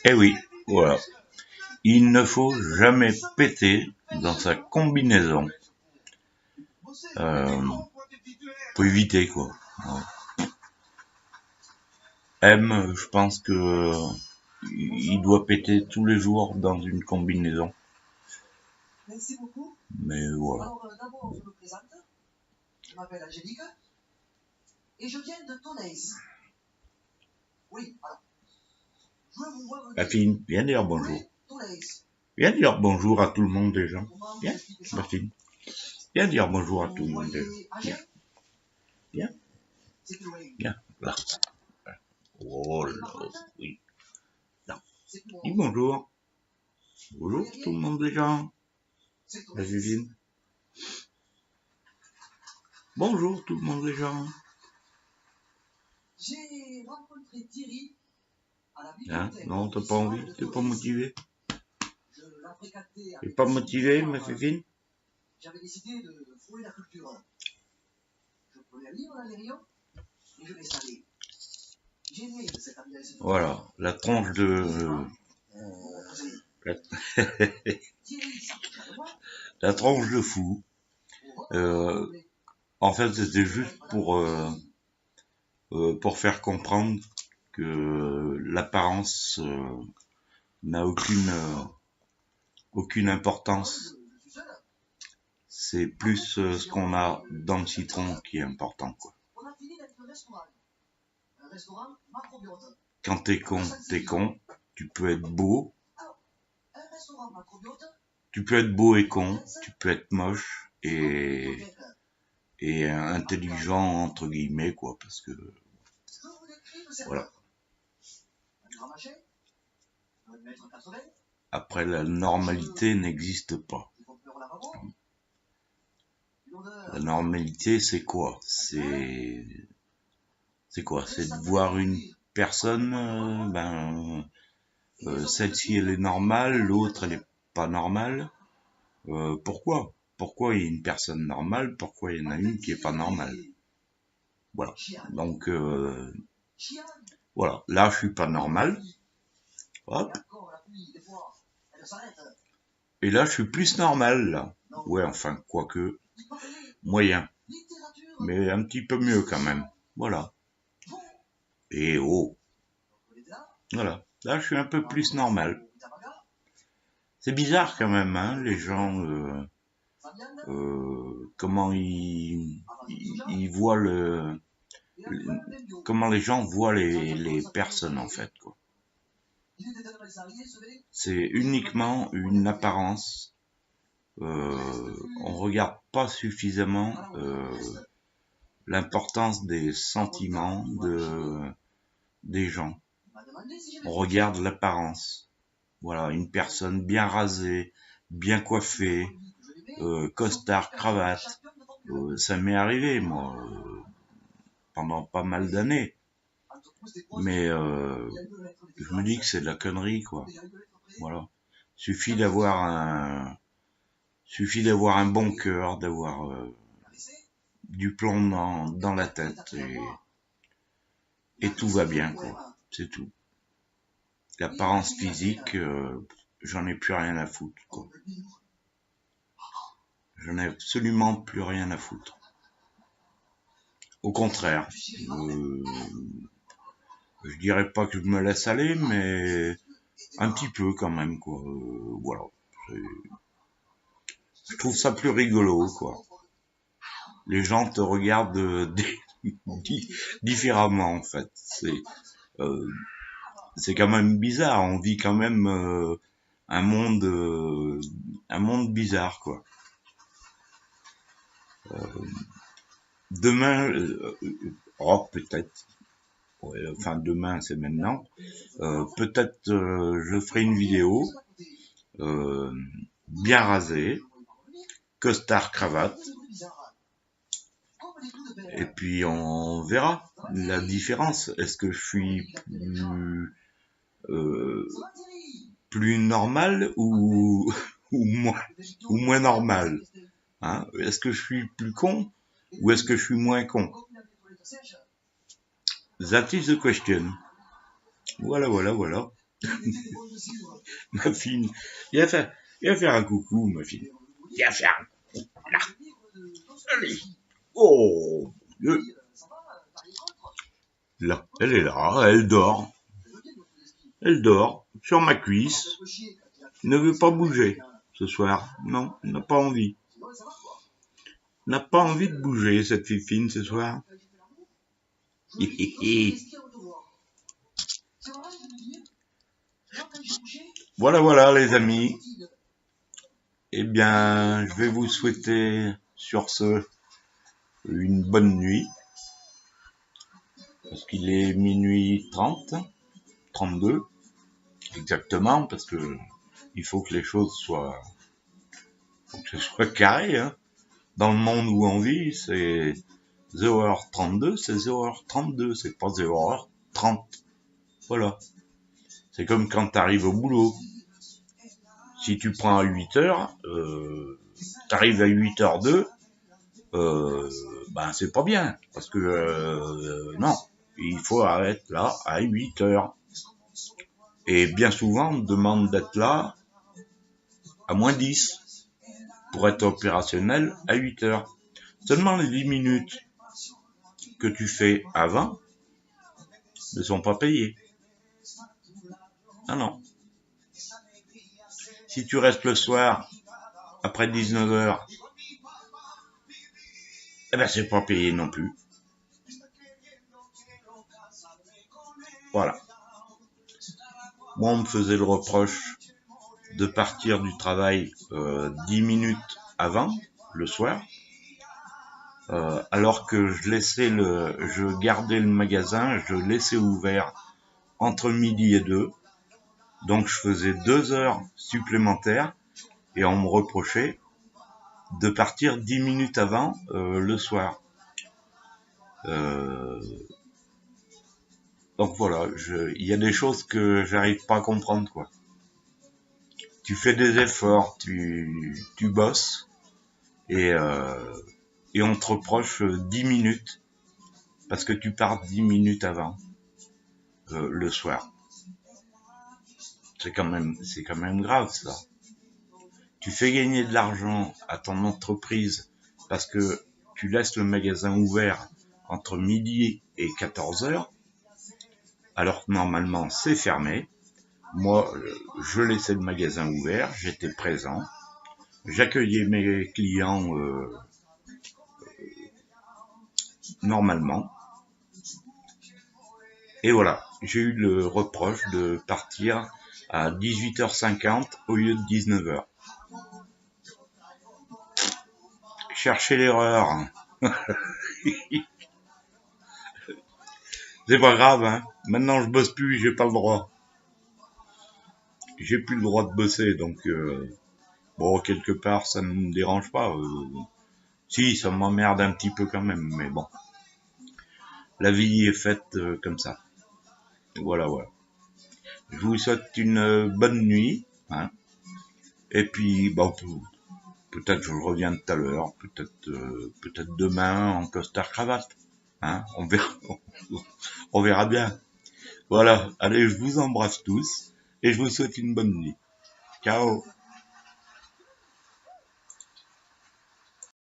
Eh oui, voilà. Il ne faut jamais péter dans sa combinaison. Faut éviter, quoi. Ouais. M, je pense que il doit péter tous les jours dans une combinaison. Mais voilà. Alors, d'abord, je me présente. Je m'appelle Angélique. Et je viens de Tonneins. Oui, alors. La fille, viens dire bonjour. Viens dire bonjour à tout le monde déjà. Viens, la fille. Viens dire bonjour à tout le monde déjà. Viens. Viens. Viens, là. Oh là, oui. Là. Dis bonjour. Bonjour tout le monde déjà. La Justine. Bonjour tout le monde déjà. J'ai rencontré Thierry à la bibliothèque. Non, t'as pas envie, t'es pas motivé. T'es pas motivé, ma fifine? J'avais décidé de fouiller la culture. Je prenais un livre dans les rayons et je l'installais. J'aimais cette ambiance. Voilà, la tronche de... la tronche de fou. En fait, c'était juste pour faire comprendre que l'apparence n'a aucune importance. C'est plus ce qu'on a dans le citron qui est important, quoi. Quand t'es con, t'es con. Tu peux être beau. Tu peux être beau et con. Tu peux être moche et intelligent entre guillemets, quoi, parce que voilà. Après, la normalité n'existe pas. La normalité, c'est quoi? C'est quoi? C'est de voir une personne, celle-ci elle est normale, l'autre elle est pas normale. Pourquoi? Pourquoi il y a une personne normale? Pourquoi il y en a une qui est pas normale? Voilà. Donc voilà. Là, je suis pas normal. Hop. Et là, je suis plus normal, là. Ouais, enfin, quoique, moyen. Mais un petit peu mieux quand même. Voilà. Et oh. Voilà. Là, je suis un peu plus normal. C'est bizarre quand même, hein, les gens, comment ils voient comment les gens voient les personnes, en fait, quoi. C'est uniquement une apparence. On regarde pas suffisamment l'importance des sentiments des gens. On regarde l'apparence. Voilà, une personne bien rasée, bien coiffée, costard, cravate. Ça m'est arrivé, moi, pendant pas mal d'années. Mais je me dis que c'est de la connerie, quoi. Voilà. Suffit d'avoir un bon cœur, d'avoir du plomb dans la tête et tout va bien, quoi. C'est tout. L'apparence physique, j'en ai plus rien à foutre, quoi. J'en ai absolument plus rien à foutre. Au contraire, je dirais pas que je me laisse aller, mais un petit peu quand même, quoi. Voilà. Je trouve ça plus rigolo, quoi. Les gens te regardent différemment, en fait. C'est quand même bizarre. On vit quand même un monde bizarre, quoi. Demain, oh peut-être. Ouais, enfin demain, c'est maintenant. Peut-être je ferai une vidéo bien rasée, costard cravate. Et puis on verra la différence. Est-ce que je suis plus normal ou moins normal, hein? Est-ce que je suis plus con ou est-ce que je suis moins con? That is the question. Voilà, voilà, voilà. Ma fille, viens faire un coucou, ma fille. Viens faire un coucou. Là, allez. Oh, là, elle est là, elle dort. Elle dort sur ma cuisse. Ne veut pas bouger ce soir. Non, elle n'a pas envie. N'a pas envie de bouger, cette fifine, ce soir. Voilà, voilà, les amis. Eh bien, je vais vous souhaiter, sur ce, une bonne nuit. Parce qu'il est minuit 30, 32, exactement, parce que il faut que les choses soient, faut que ce soit carré, hein. Dans le monde où on vit, c'est 0h32, c'est 0h32, c'est pas 0h30. Voilà. C'est comme quand t'arrives au boulot. Si tu prends à 8h, t'arrives à 8h02, ben c'est pas bien. Parce que, non, il faut être là à 8h. Et bien souvent, on demande d'être là à moins 10 pour être opérationnel à 8h. Seulement les 10 minutes que tu fais avant ne sont pas payées. Ah non. Si tu restes le soir après 19h, eh ben c'est pas payé non plus. Voilà. Moi, on me faisait le reproche de partir du travail 10 minutes avant, le soir, alors que je gardais le magasin, je laissais ouvert entre midi et 2, donc je faisais 2 heures supplémentaires et on me reprochait de partir 10 minutes avant le soir. Donc voilà, il y a des choses que j'arrive pas à comprendre, quoi. Tu fais des efforts, tu bosses et on te reproche 10 minutes parce que tu pars 10 minutes avant le soir. C'est quand même grave, ça. Tu fais gagner de l'argent à ton entreprise parce que tu laisses le magasin ouvert entre midi et 14h, alors que normalement c'est fermé. Moi, je laissais le magasin ouvert, j'étais présent, j'accueillais mes clients normalement. Et voilà, j'ai eu le reproche de partir à 18h50 au lieu de 19h. Cherchez l'erreur. C'est pas grave, hein. Maintenant, je bosse plus, j'ai pas le droit. J'ai plus le droit de bosser, donc bon, quelque part, ça ne me dérange pas. Si, ça m'emmerde un petit peu quand même, mais bon. La vie est faite comme ça. Voilà, voilà. Je vous souhaite une bonne nuit, hein. Et puis, bon, peut-être je reviens tout à l'heure, peut-être demain en costard cravate, hein. On verra bien. Voilà. Allez, je vous embrasse tous et je vous souhaite une bonne nuit. Ciao.